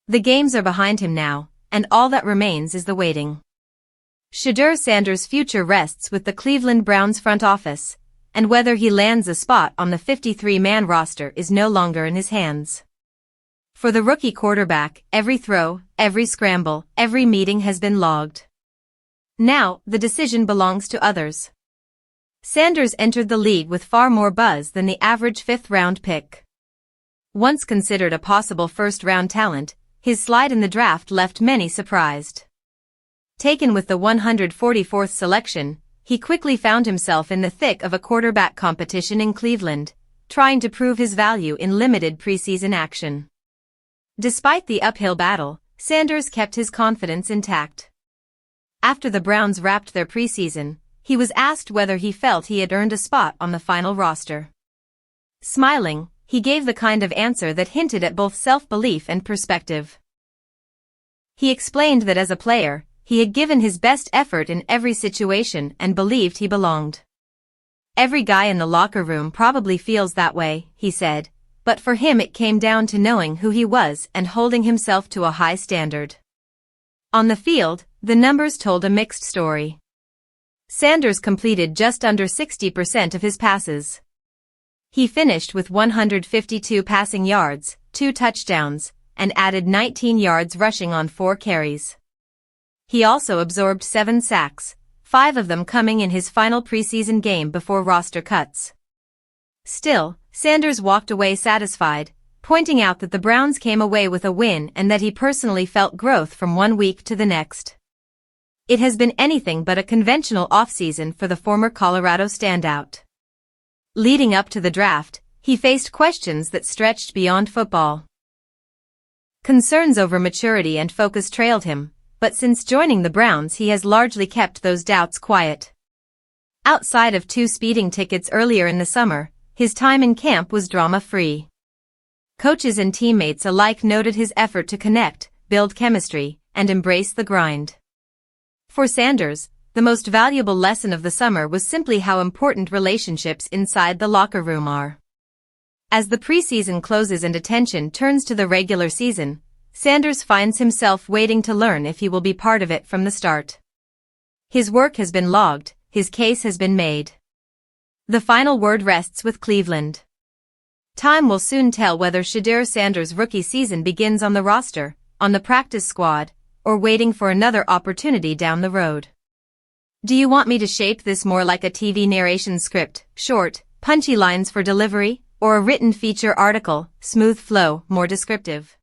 The games are behind him now, and all that remains is the waiting. Shedeur Sanders' future rests with the Cleveland Browns front office, and whether he lands a spot on the 53-man roster is no longer in his hands. For the rookie quarterback, every throw, every scramble, every meeting has been logged. Now, the decision belongs to others. Sanders entered the league with far more buzz than the average fifth-round pick. Once considered a possible first-round talent, his slide in the draft left many surprised. Taken with the 144th selection, he quickly found himself in the thick of a quarterback competition in Cleveland, trying to prove his value in limited preseason action. Despite the uphill battle, Sanders kept his confidence intact. After the Browns wrapped their preseason, he was asked whether he felt he had earned a spot on the final roster. Smiling, he gave the kind of answer that hinted at both self-belief and perspective. He explained that as a player, he had given his best effort in every situation and believed he belonged. "Every guy in the locker room probably feels that way," he said, but for him it came down to knowing who he was and holding himself to a high standard. On the field, the numbers told a mixed story. Sanders completed just under 60% of his passes. He finished with 152 passing yards, 2 touchdowns, and added 19 yards rushing on 4 carries. He also absorbed 7 sacks, 5 of them coming in his final preseason game before roster cuts. Still, Sanders walked away satisfied, pointing out that the Browns came away with a win and that he personally felt growth from one week to the next. It has been anything but a conventional offseason for the former Colorado standout. Leading up to the draft, he faced questions that stretched beyond football. Concerns over maturity and focus trailed him, but since joining the Browns he has largely kept those doubts quiet. Outside of 2 speeding tickets earlier in the summer, his time in camp was drama-free. Coaches and teammates alike noted his effort to connect, build chemistry, and embrace the grind. For Sanders, the most valuable lesson of the summer was simply how important relationships inside the locker room are. As the preseason closes and attention turns to the regular season, Sanders finds himself waiting to learn if he will be part of it from the start. His work has been logged, his case has been made. The final word rests with Cleveland. Time will soon tell whether Shedeur Sanders' rookie season begins on the roster, on the practice squad, or waiting for another opportunity down the road. Do you want me to shape this more like a TV narration script, short, punchy lines for delivery, or a written feature article, smooth flow, more descriptive?